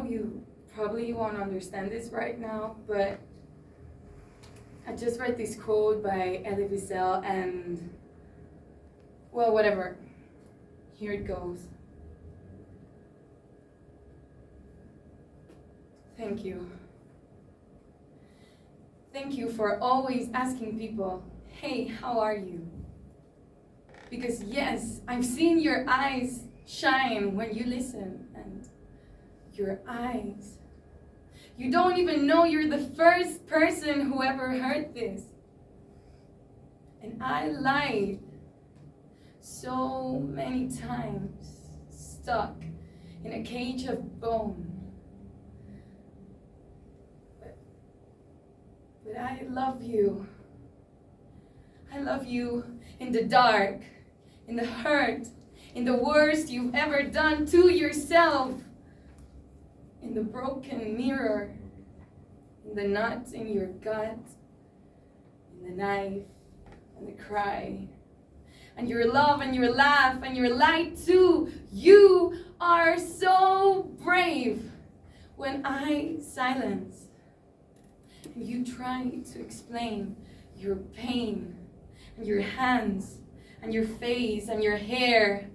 you probably won't understand this right now, but I just read this quote by Elie Wiesel and, well, whatever. Here it goes. Thank you. Thank you for always asking people, hey, how are you? Because yes, I've seen your eyes shine when you listen, and your eyes. You don't even know you're the first person who ever heard this. And I lied so many times, stuck in a cage of bone. But I love you. I love you in the dark, in the hurt, in the worst you've ever done to yourself, in the broken mirror, in the knot in your gut, in the knife and the cry, and your love and your laugh and your light too. You are so brave when I silence and you try to explain your pain and your hands and your face and your hair.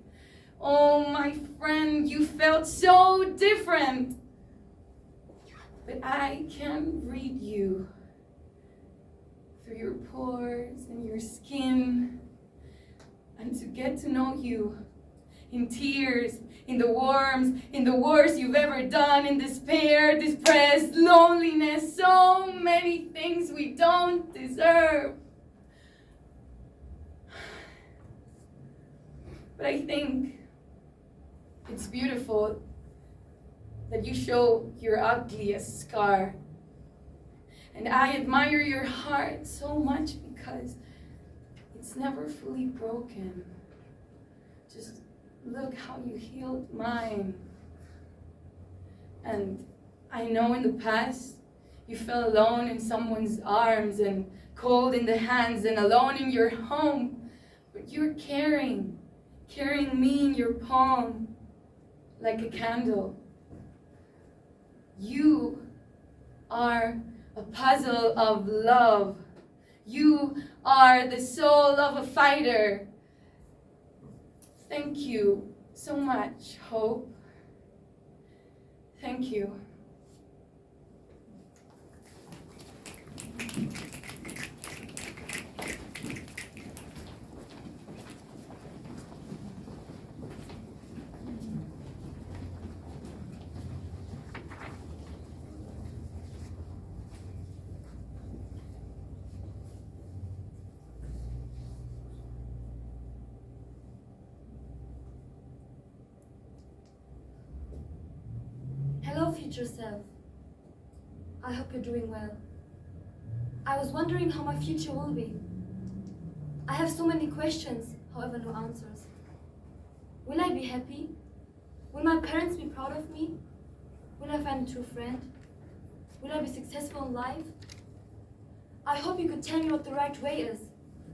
Oh, my friend, you felt so different. But I can read you through your pores and your skin, and to get to know you in tears, in the warmth, in the worst you've ever done, in despair, depressed, loneliness, so many things we don't deserve. But I think it's beautiful that you show your ugliest scar. And I admire your heart so much because it's never fully broken. Just look how you healed mine. And I know in the past you felt alone in someone's arms and cold in the hands and alone in your home. But you're carrying me in your palm like a candle. You are a puzzle of love. You are the soul of a fighter. Thank you so much, Hope. Thank you. Hello, future self. I hope you're doing well. I was wondering how my future will be. I have so many questions, however no answers. Will I be happy? Will my parents be proud of me? Will I find a true friend? Will I be successful in life? I hope you could tell me what the right way is.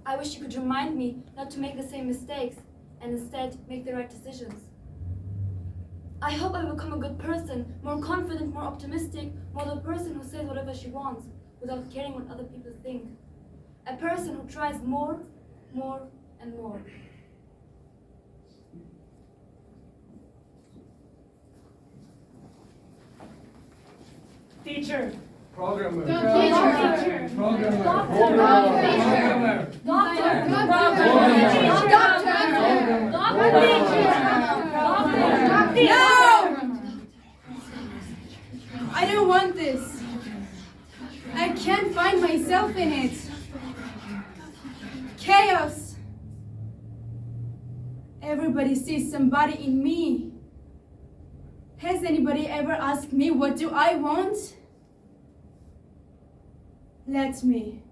I wish you could remind me not to make the same mistakes and instead make the right decisions. I hope I become a good person, more confident, more optimistic, more the person who says whatever she wants without caring what other people think. A person who tries more, and more. Teacher. Programmer. Teacher. Programmer. Programmer. No! I don't want this. I can't find myself in it. Chaos. Everybody sees somebody in me. Has anybody ever asked me what do I want? Let me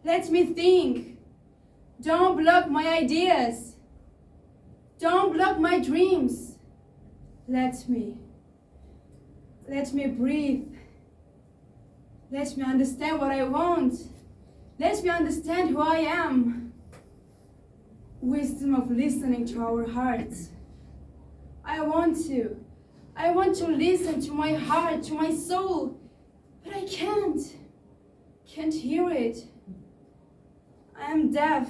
think. Don't block my ideas. Don't block my dreams. Let me breathe. Let me understand what I want. Let me understand who I am. Wisdom of listening to our hearts. I I want to listen to my heart, to my soul, but I can't. Can't hear it. I am deaf.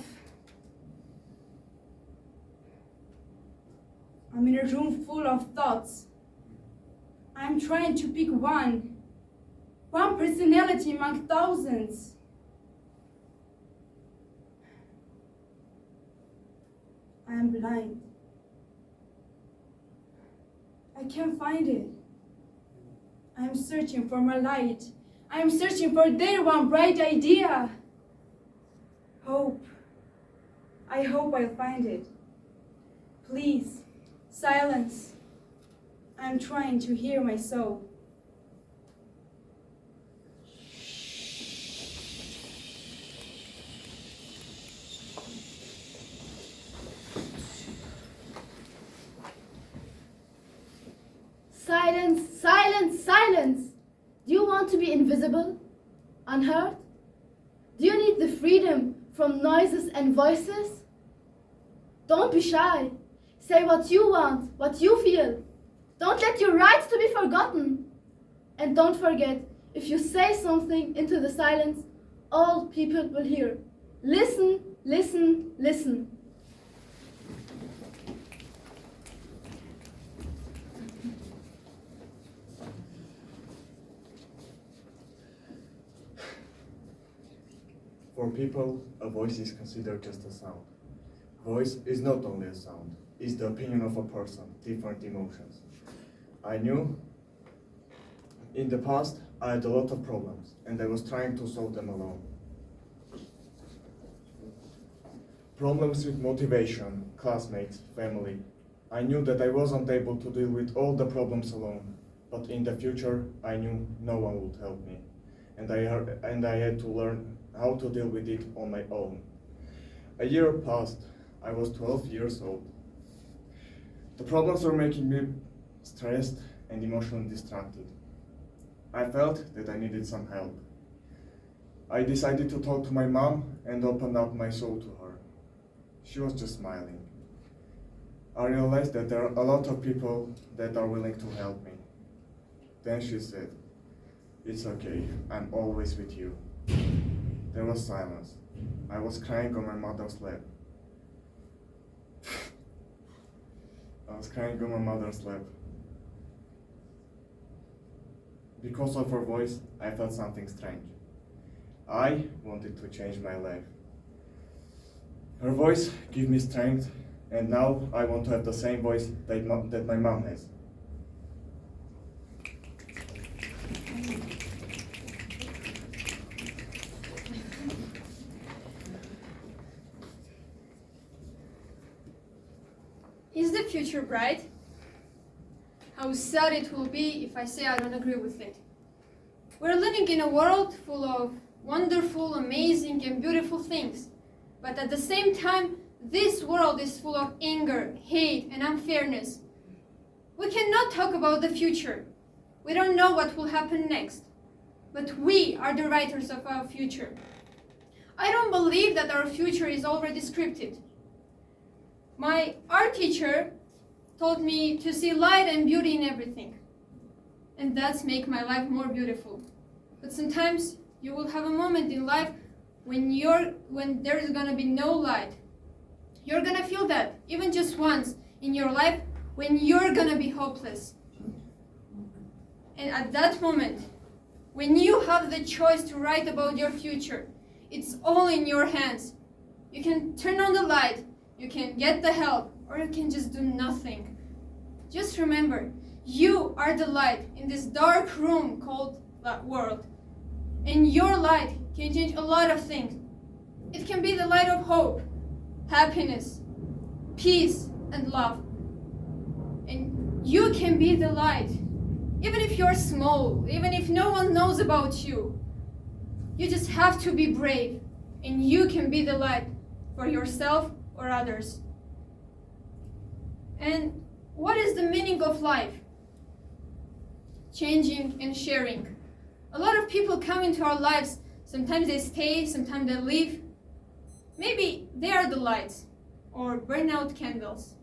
I'm in a room full of thoughts. I'm trying to pick one personality among thousands. I am blind. I can't find it. I am searching for my light. I am searching for their one bright idea. Hope. I hope I'll find it. Please, silence. I'm trying to hear my soul. Silence, silence, silence! Do you want to be invisible? Unheard? Do you need the freedom from noises and voices? Don't be shy. Say what you want, what you feel. Don't let your rights to be forgotten. And don't forget, if you say something into the silence, all people will hear. Listen, listen, listen. For people, a voice is considered just a sound. Voice is not only a sound, it's the opinion of a person, different emotions. I knew in the past I had a lot of problems and I was trying to solve them alone. Problems with motivation, classmates, family. I knew that I wasn't able to deal with all the problems alone, but in the future I knew no one would help me. And I had to learn how to deal with it on my own. A year passed. I was 12 years old. The problems were making me stressed and emotionally distracted. I felt that I needed some help. I decided to talk to my mom and open up my soul to her. She was just smiling. I realized that there are a lot of people that are willing to help me. Then she said, "It's okay, I'm always with you." There was silence. I was crying on my mother's lap. Because of her voice, I felt something strange. I wanted to change my life. Her voice gave me strength, and now I want to have the same voice that my mom has. Is the future bright? How sad it will be if I say I don't agree with it. We're living in a world full of wonderful, amazing, and beautiful things. But at the same time, this world is full of anger, hate, and unfairness. We cannot talk about the future. We don't know what will happen next. But we are the writers of our future. I don't believe that our future is already scripted. My art teacher told me to see light and beauty in everything. And that's make my life more beautiful. But sometimes you will have a moment in life when there is gonna be no light. You're gonna feel that, even just once in your life, when you're gonna be hopeless. And at that moment, when you have the choice to write about your future, it's all in your hands. You can turn on the light, you can get the help, or you can just do nothing. Just remember, you are the light in this dark room called the world. And your light can change a lot of things. It can be the light of hope, happiness, peace, and love. And you can be the light. Even if you're small, even if no one knows about you, you just have to be brave. And you can be the light for yourself or others. And what is the meaning of life? Changing and sharing. A lot of people come into our lives. Sometimes they stay, sometimes they leave. Maybe they are the lights or burn out candles.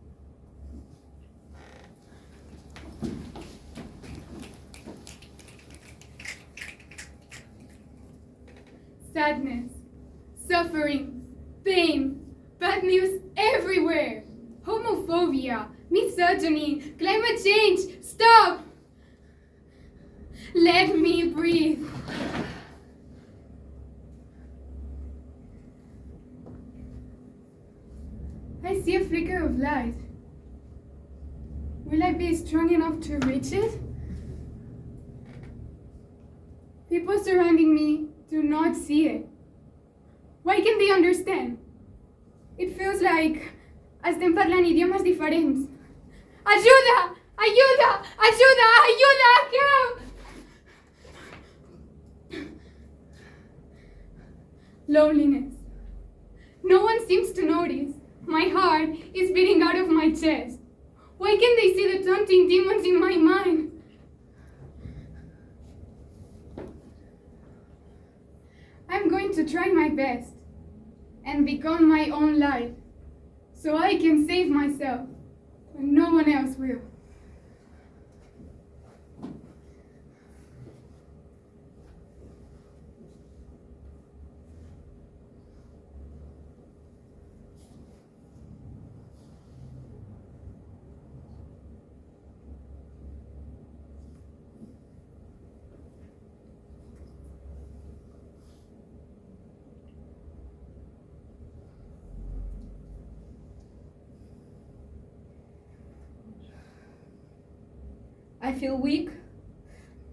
sadness, suffering, pain, bad news everywhere. Homophobia, misogyny, climate change. Stop! Let me breathe. I see a flicker of light. Will I be strong enough to reach it? People surrounding me do not see it. Why can't they understand? It feels like estem parlant idiomes diferents. Ajuda! Ayuda! Ajuda! Ayuda! Help! Loneliness. No one seems to notice. My heart is beating out of my chest. Why can't they see the taunting demons in my mind? I'm going to try my best and become my own light so I can save myself when no one else will. I feel weak,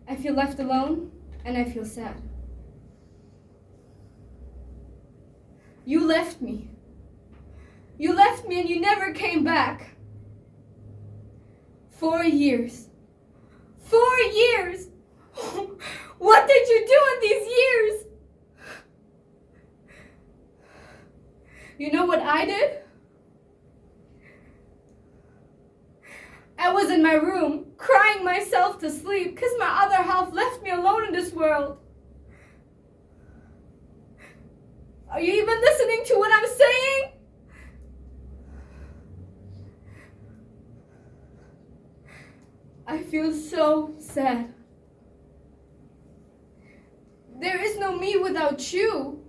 I feel left alone, and I feel sad. You left me. You left me and you never came back. 4 years. 4 years! What did you do in these years? You know what I did? I was in my room, crying myself to sleep because my other half left me alone in this world. Are you even listening to what I'm saying? I feel so sad. There is no me without you.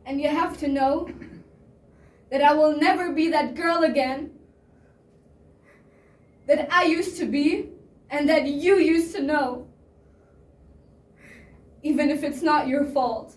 And you have to know that I will never be that girl again that I used to be and that you used to know, even if it's not your fault.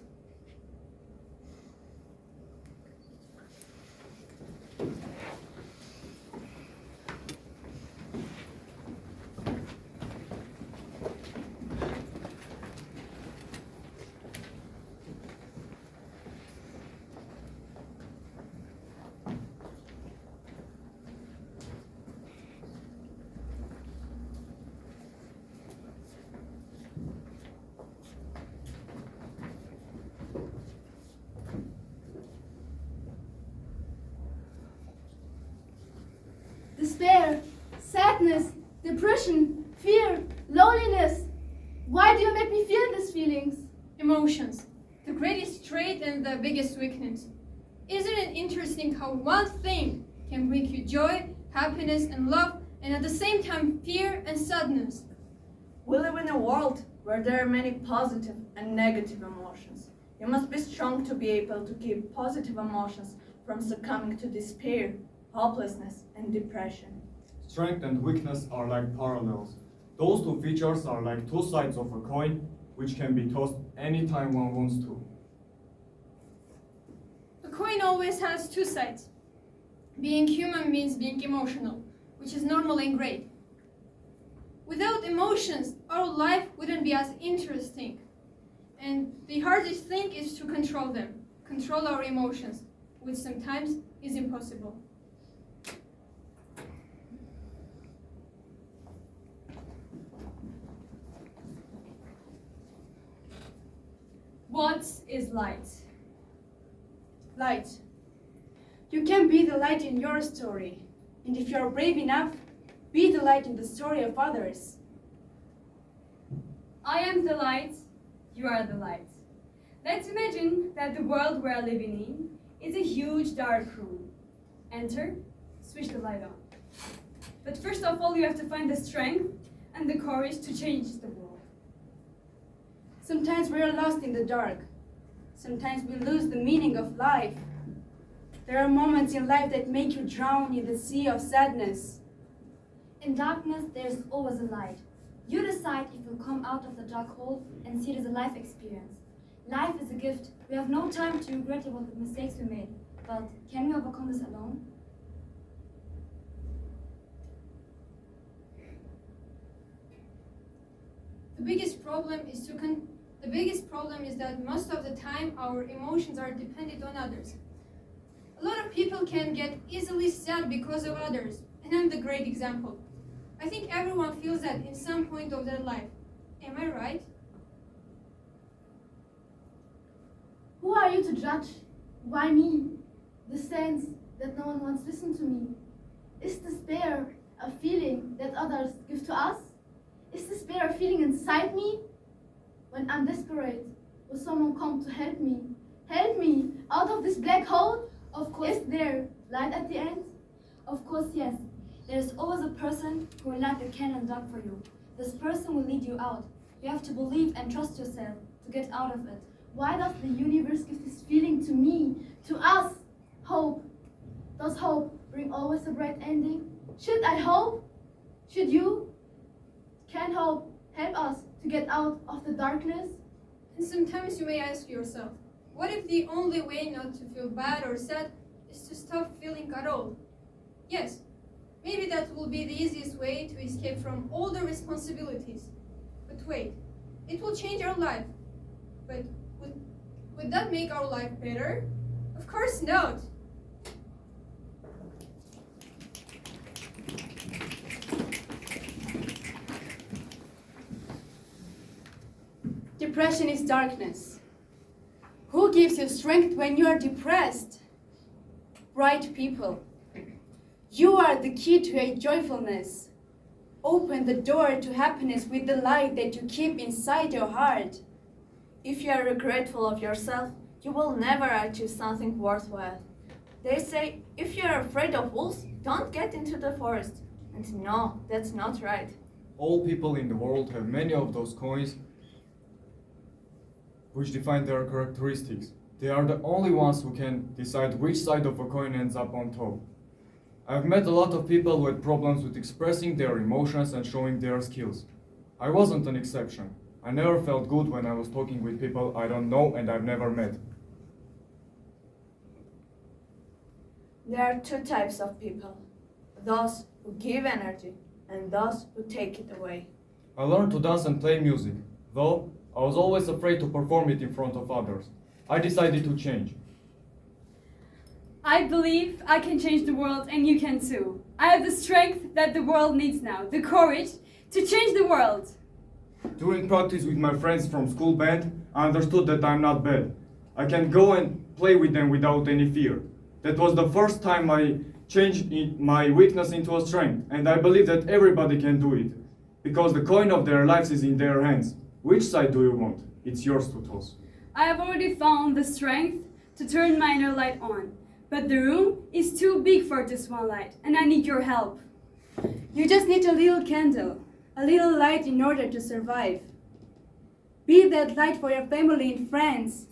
Despair, sadness, depression, fear, loneliness. Why do you make me feel these feelings? Emotions, the greatest trait and the biggest weakness. Isn't it interesting how one thing can bring you joy, happiness, and love, and at the same time fear and sadness? We live in a world where there are many positive and negative emotions. You must be strong to be able to keep positive emotions from succumbing to despair, hopelessness, and depression. Strength and weakness are like parallels. Those two features are like two sides of a coin, which can be tossed anytime one wants to. A coin always has two sides. Being human means being emotional, which is normal and great. Without emotions, our life wouldn't be as interesting. And the hardest thing is to control them, control our emotions, which sometimes is impossible. What is light? Light. You can be the light in your story. And if you're brave enough, be the light in the story of others. I am the light, you are the light. Let's imagine that the world we're living in is a huge dark room. Enter, switch the light on. But first of all, you have to find the strength and the courage to change the world. Sometimes we are lost in the dark. Sometimes we lose the meaning of life. There are moments in life that make you drown in the sea of sadness. In darkness, there is always a light. You decide if you come out of the dark hole and see it as a life experience. Life is a gift. We have no time to regret about the mistakes we made. But can we overcome this alone? The biggest problem is that most of the time our emotions are dependent on others. A lot of people can get easily sad because of others, and I'm the great example. I think everyone feels that in some point of their life. Am I right? Who are you to judge? Why me? The sense that no one wants to listen to me. Is despair a feeling that others give to us? Is despair a feeling inside me? When I'm desperate, will someone come to help me? Help me out of this black hole? Of course. Is there light at the end? Of course, yes. There is always a person who will light the candle dark for you. This person will lead you out. You have to believe and trust yourself to get out of it. Why does the universe give this feeling to me, to us? Hope. Does hope bring always a bright ending? Should I hope? Should you? Can hope help us to get out of the darkness? And sometimes you may ask yourself, what if the only way not to feel bad or sad is to stop feeling at all? Yes, maybe that will be the easiest way to escape from all the responsibilities. But wait, it will change our life. But would that make our life better? Of course not. Depression is darkness. Who gives you strength when you are depressed? Bright people. You are the key to a joyfulness. Open the door to happiness with the light that you keep inside your heart. If you are regretful of yourself, you will never achieve something worthwhile. They say, if you are afraid of wolves, don't get into the forest. And no, that's not right. All people in the world have many of those coins which define their characteristics. They are the only ones who can decide which side of a coin ends up on top. I've met a lot of people who had problems with expressing their emotions and showing their skills. I wasn't an exception. I never felt good when I was talking with people I don't know and I've never met. There are two types of people. Those who give energy and those who take it away. I learned to dance and play music, though I was always afraid to perform it in front of others. I decided to change. I believe I can change the world and you can too. I have the strength that the world needs now, the courage to change the world. During practice with my friends from school band, I understood that I'm not bad. I can go and play with them without any fear. That was the first time I changed my weakness into a strength, and I believe that everybody can do it. Because the coin of their lives is in their hands. Which side do you want? It's yours to toss. I have already found the strength to turn my inner light on. But the room is too big for this one light, and I need your help. You just need a little candle, a little light in order to survive. Be that light for your family and friends.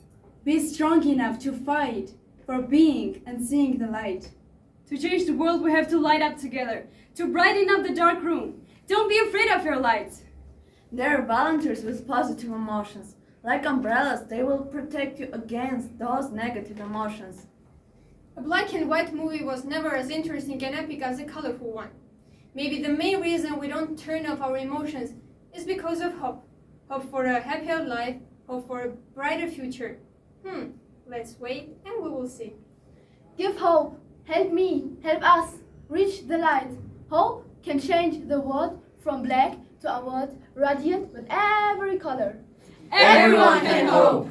Be strong enough to fight for being and seeing the light. To change the world, we have to light up together, to brighten up the dark room. Don't be afraid of your light. There are volunteers with positive emotions. Like umbrellas, they will protect you against those negative emotions. A black and white movie was never as interesting and epic as a colorful one. Maybe the main reason we don't turn off our emotions is because of hope. Hope for a happier life, hope for a brighter future. Let's wait and we will see. Give hope. Help me. Help us. Reach the light. Hope can change the world from black to a world radiant with every color. Everyone can hope.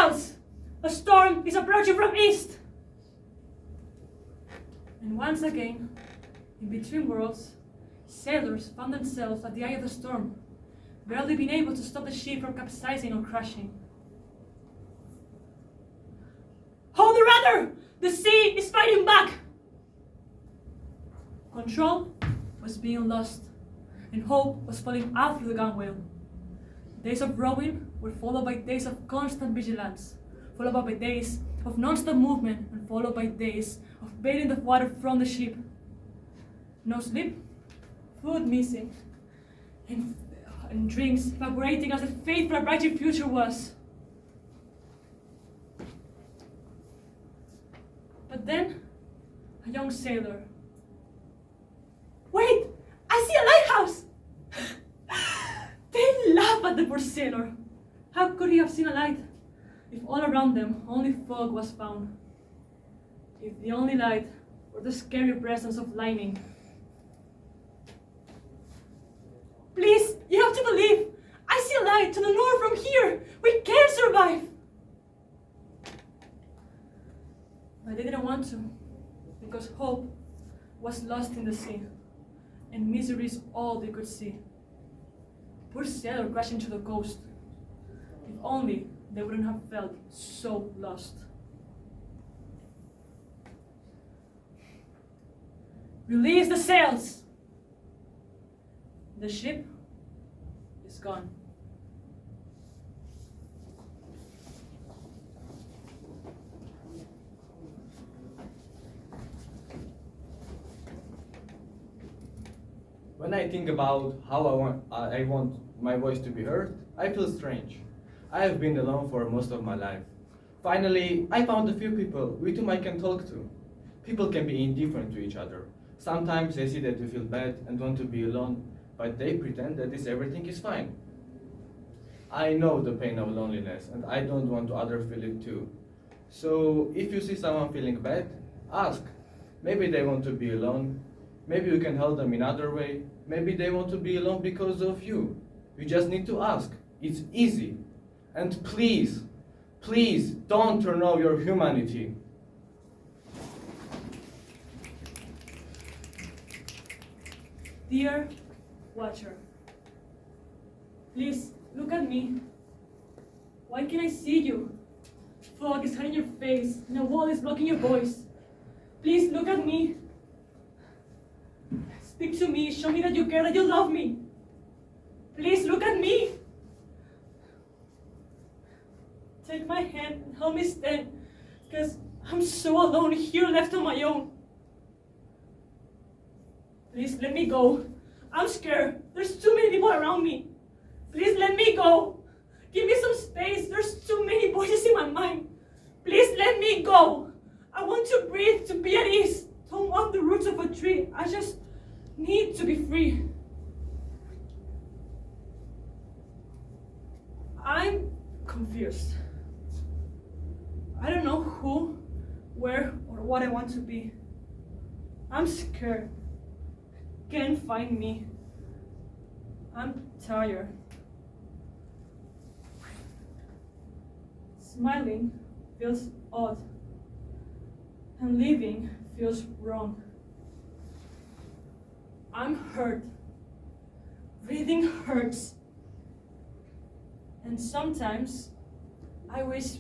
sails! A storm is approaching from east! And once again, in between worlds, sailors found themselves at the eye of the storm, barely being able to stop the ship from capsizing or crashing. Hold the rudder! The sea is fighting back! Control was being lost, and hope was falling out through the gunwale. Days of rowing were followed by days of constant vigilance, followed by days of non-stop movement, and followed by days of bailing the water from the ship. No sleep, food missing, and drinks evaporating as the fate for a brighter future was. But then, a young sailor. Wait! I see a lighthouse! They laugh at the poor sailor. How could he have seen a light if all around them only fog was found? If the only light were the scary presence of lightning. Please, you have to believe! I see a light to the north from here! We can survive! But they didn't want to, because hope was lost in the sea, and misery is all they could see. Poor sailor crashing to the coast. If only they wouldn't have felt so lost. Release the sails! The ship is gone. When I think about how I want my voice to be heard, I feel strange. I have been alone for most of my life. Finally, I found a few people with whom I can talk to. People can be indifferent to each other. Sometimes they see that you feel bad and want to be alone, but they pretend that everything is fine. I know the pain of loneliness, and I don't want others feel it too. So if you see someone feeling bad, ask. Maybe they want to be alone. Maybe you can help them in another way. Maybe they want to be alone because of you. You just need to ask. It's easy. And please, please don't turn off your humanity. Dear watcher, please look at me. Why can't I see you? Fog is hiding your face, and a wall is blocking your voice. Please look at me. Speak to me, show me that you care, that you love me. Please look at me. Take my hand and help me stand, because I'm so alone here, left on my own. Please let me go. I'm scared. There's too many people around me. Please let me go. Give me some space. There's too many voices in my mind. Please let me go. I want to breathe, to be at ease. Don't want the roots of a tree. I just need to be free. I'm confused. I don't know who, where, or what I want to be. I'm scared. Can't find me. I'm tired. Smiling feels odd, and leaving feels wrong. I'm hurt. Breathing hurts. And sometimes I wish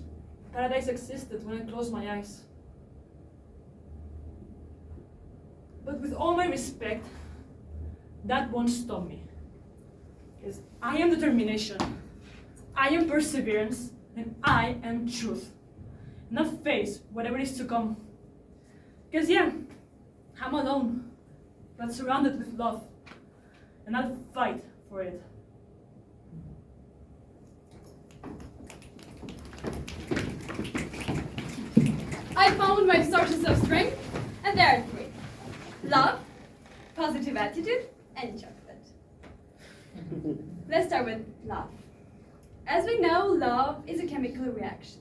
paradise existed when I close my eyes. But with all my respect, that won't stop me. Because I am determination, I am perseverance, and I am truth. And I'll face whatever is to come. Because yeah, I'm alone, but surrounded with love. And I'll fight for it. I found my sources of strength, and there are three: love, positive attitude, and chocolate. Let's start with love. As we know, love is a chemical reaction.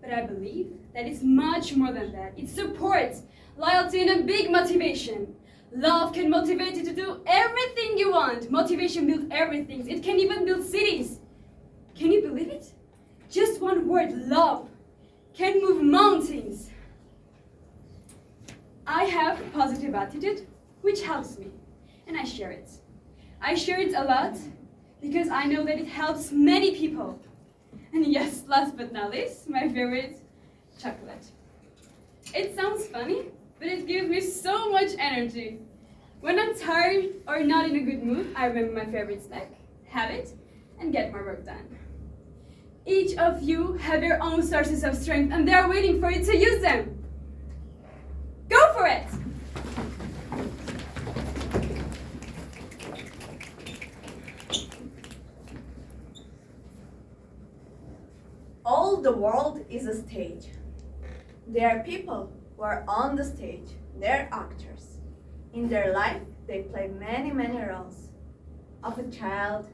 But I believe that it's much more than that. It supports loyalty and a big motivation. Love can motivate you to do everything you want. Motivation builds everything. It can even build cities. Can you believe it? Just one word, love, can move mountains. I have a positive attitude, which helps me, and I share it. I share it a lot because I know that it helps many people. And yes, last but not least, my favorite, chocolate. It sounds funny, but it gives me so much energy. When I'm tired or not in a good mood, I remember my favorite snack, have it, and get my work done. Each of you have your own sources of strength, and they're waiting for you to use them. Go for it! All the world is a stage. There are people who are on the stage. They're actors. In their life, they play many, many roles. Of a child,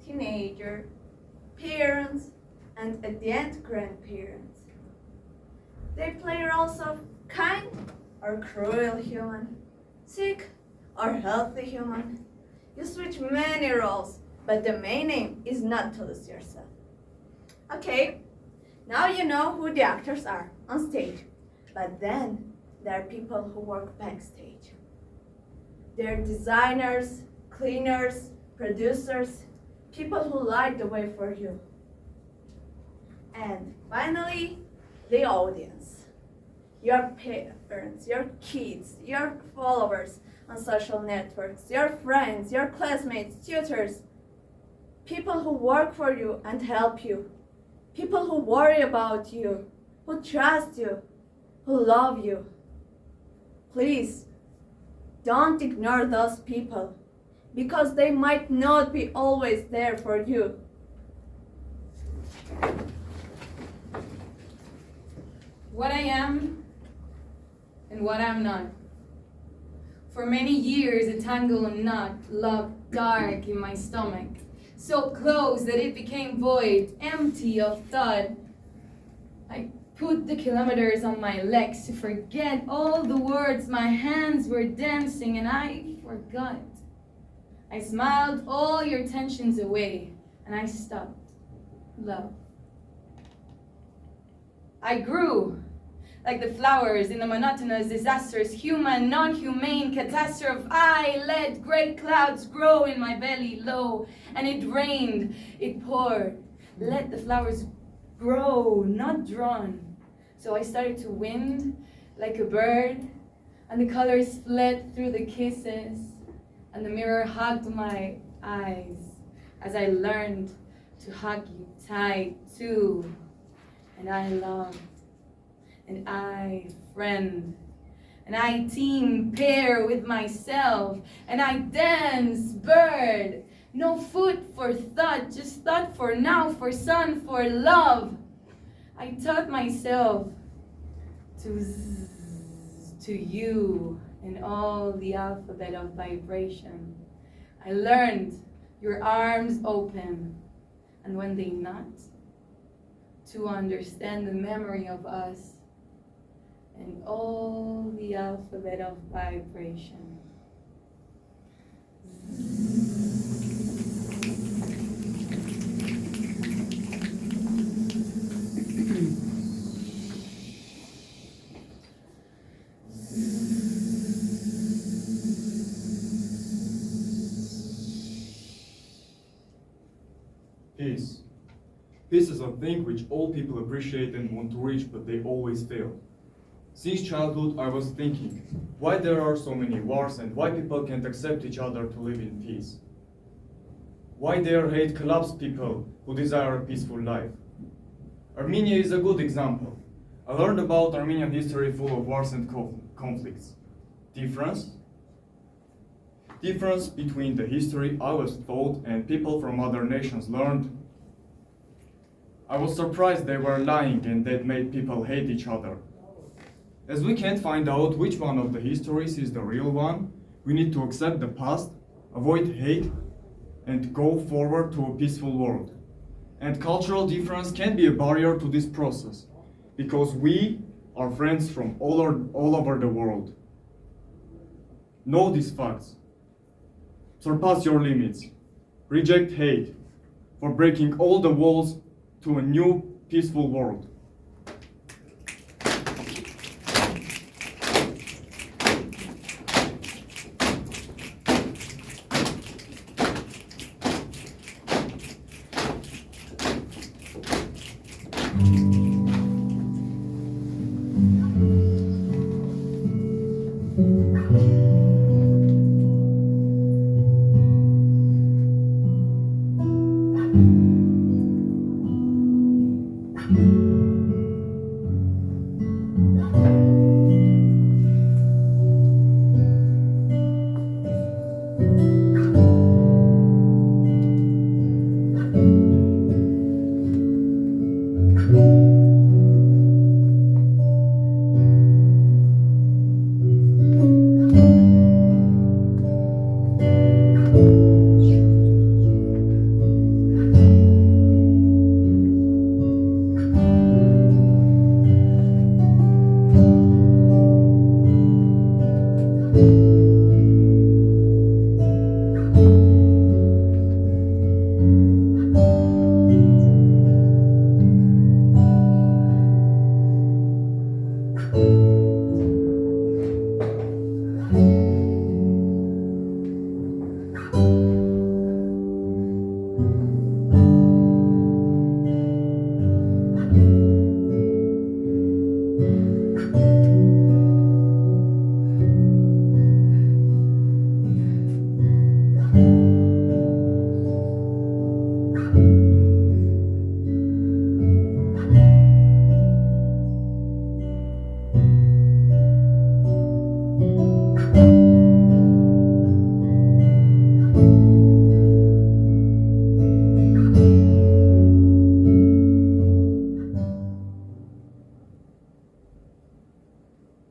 teenager, parents, and at the end, grandparents. They play roles of kind or cruel human, sick or healthy human. You switch many roles, but the main aim is not to lose yourself. Okay, now you know who the actors are on stage, but then there are people who work backstage. They're designers, cleaners, producers, people who light the way for you. And finally, the audience. Your parents, your kids, your followers on social networks, your friends, your classmates, tutors, people who work for you and help you, people who worry about you, who trust you, who love you. Please, don't ignore those people, because they might not be always there for you. What I am and what I'm not. For many years, a tangled knot locked dark in my stomach, so close that it became void, empty of thought. I put the kilometers on my legs to forget all the words my hands were dancing, and I forgot. I smiled all your tensions away, and I stopped. Love. I grew like the flowers in the monotonous, disastrous, human, non-humane catastrophe. I let great clouds grow in my belly low, and it rained, it poured. Let the flowers grow, not drawn. So I started to wind like a bird, and the colors fled through the kisses, and the mirror hugged my eyes as I learned to hug you tight too. And I loved, and I friend, and I team pair with myself, and I dance bird. No food for thought, just thought for now, for sun, for love. I taught myself to zzz, to you, in all the alphabet of vibration. I learned your arms open, and when they not, to understand the memory of us and all the alphabet of vibration. Peace. Peace is a thing which all people appreciate and want to reach, but they always fail. Since childhood, I was thinking, why there are so many wars and why people can't accept each other to live in peace? Why their hate collapse people who desire a peaceful life? Armenia is a good example. I learned about Armenian history full of wars and conflicts. Difference? Difference between the history I was taught and people from other nations learned. I was surprised they were lying and that made people hate each other. As we can't find out which one of the histories is the real one, we need to accept the past, avoid hate, and go forward to a peaceful world. And cultural difference can be a barrier to this process, because we are friends from all over the world. Know these facts. Surpass your limits. Reject hate for breaking all the walls to a new, peaceful world.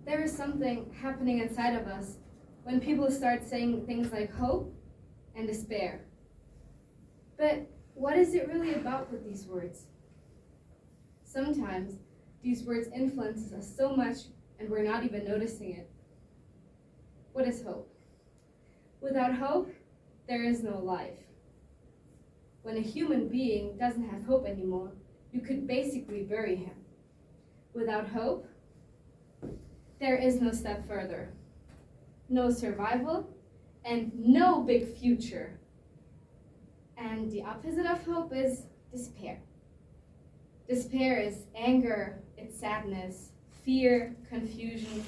There is something happening inside of us when people start saying things like hope and despair. But what is it really about with these words? Sometimes these words influence us so much and we're not even noticing it. What is hope? Without hope, there is no life. When a human being doesn't have hope anymore, you could basically bury him. Without hope, there is no step further, no survival, and no big future. And the opposite of hope is despair. Despair is anger, it's sadness, fear, confusion.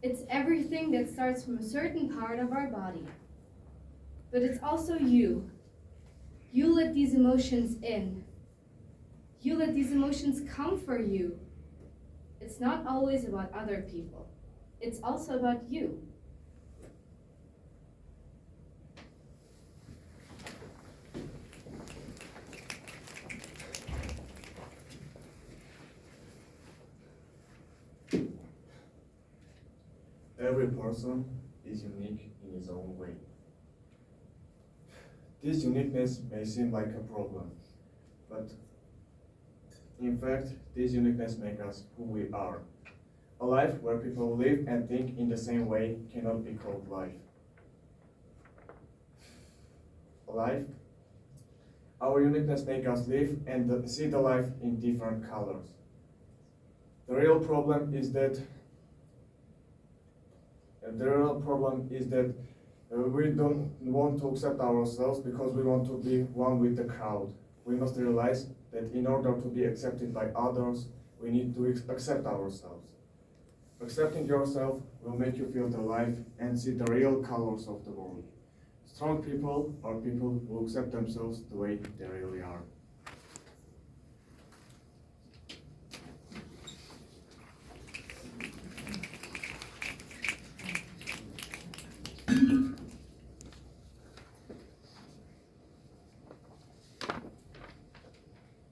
It's everything that starts from a certain part of our body. But it's also you. You let these emotions in. You let these emotions come for you. It's not always about other people. It's also about you. Every person is unique in his own way. This uniqueness may seem like a problem, but in fact, this uniqueness makes us who we are. A life where people live and think in the same way cannot be called life. Our uniqueness makes us live and see the life in different colors. The real problem is that we don't want to accept ourselves because we want to be one with the crowd. We must realize that in order to be accepted by others, we need to accept ourselves. Accepting yourself will make you feel the life and see the real colors of the world. Strong people are people who accept themselves the way they really are.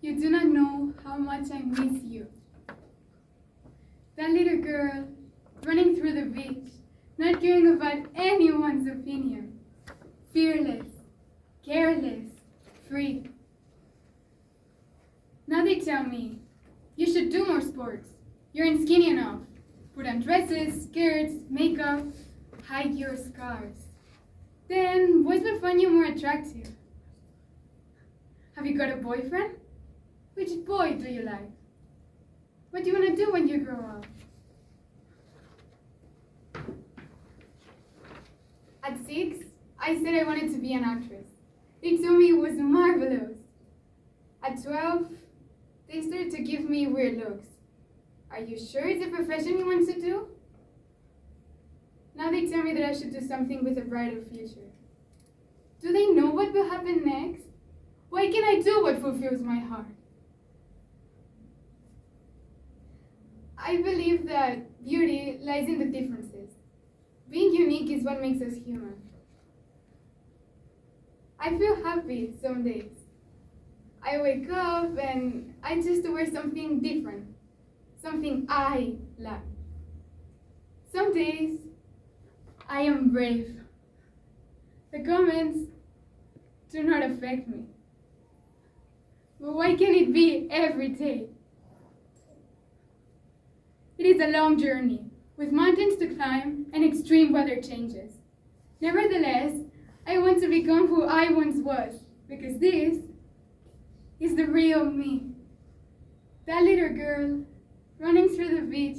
You do not know how much I miss you. That little girl running through the beach, not caring about anyone's opinion. Fearless, careless, free. Now they tell me, you should do more sports. You're in skinny enough. Put on dresses, skirts, makeup, hide your scars. Then boys will find you more attractive. Have you got a boyfriend? Which boy do you like? What do you want to do when you grow up? At 6, I said I wanted to be an actress. They told me it was marvelous. At 12, they started to give me weird looks. Are you sure it's a profession you want to do? Now they tell me that I should do something with a brighter future. Do they know what will happen next? Why can't I do what fulfills my heart? I believe that beauty lies in the differences. Being unique is what makes us human. I feel happy some days. I wake up and I just wear something different, something I like. Some days, I am brave. The comments do not affect me. But why can't it be every day? It is a long journey, with mountains to climb and extreme weather changes. Nevertheless, I want to become who I once was, because this is the real me. That little girl running through the beach,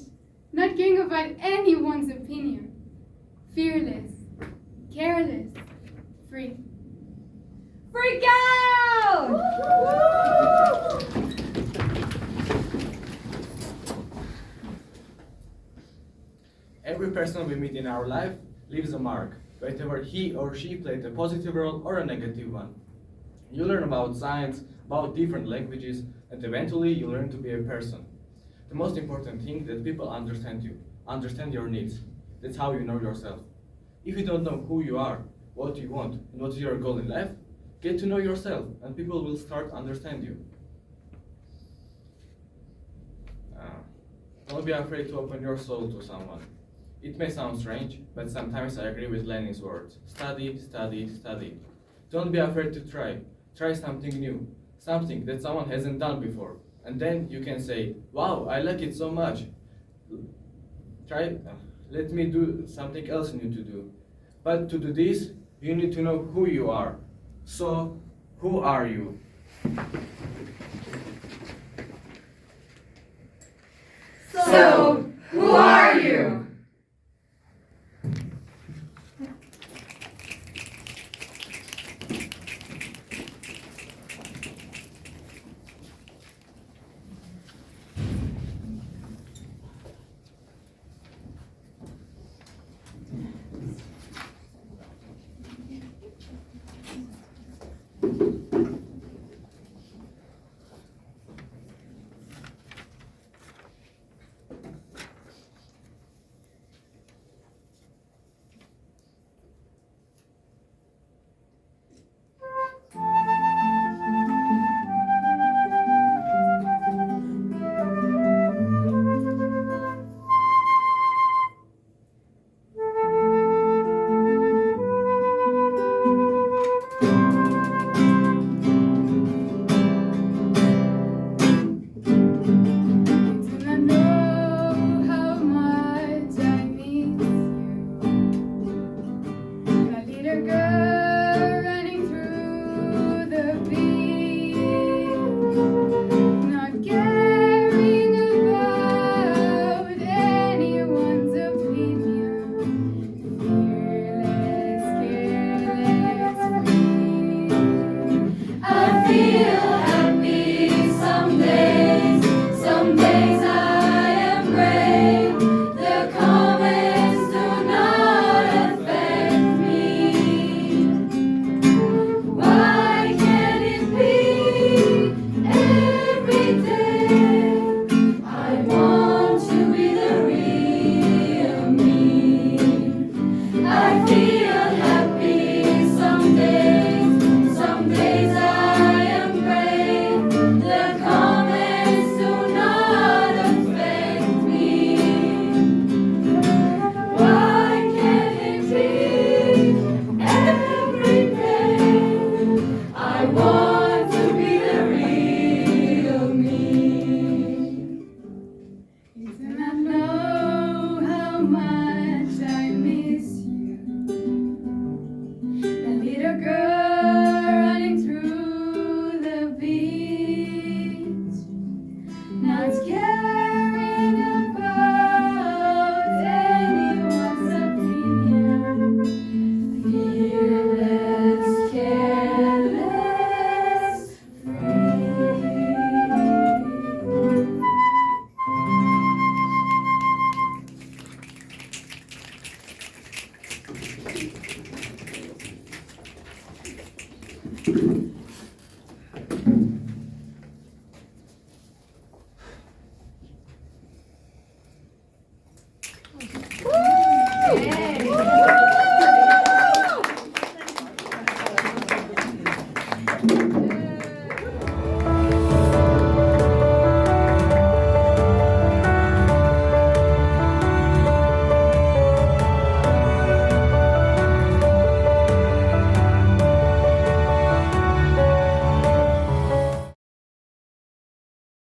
not caring about anyone's opinion. Fearless, careless, free. Freak out! Every person we meet in our life leaves a mark, whether he or she played a positive role or a negative one. You learn about science, about different languages, and eventually you learn to be a person. The most important thing that people understand you, understand your needs. That's how you know yourself. If you don't know who you are, what you want, and what is your goal in life, get to know yourself, and people will start to understand you. Don't be afraid to open your soul to someone. It may sound strange, but sometimes I agree with Lenin's words. Study, study, study. Don't be afraid to try. Try something new, something that someone hasn't done before. And then you can say, wow, I like it so much. Let me do something else new to do. But to do this, you need to know who you are. So, who are you? So, who are you?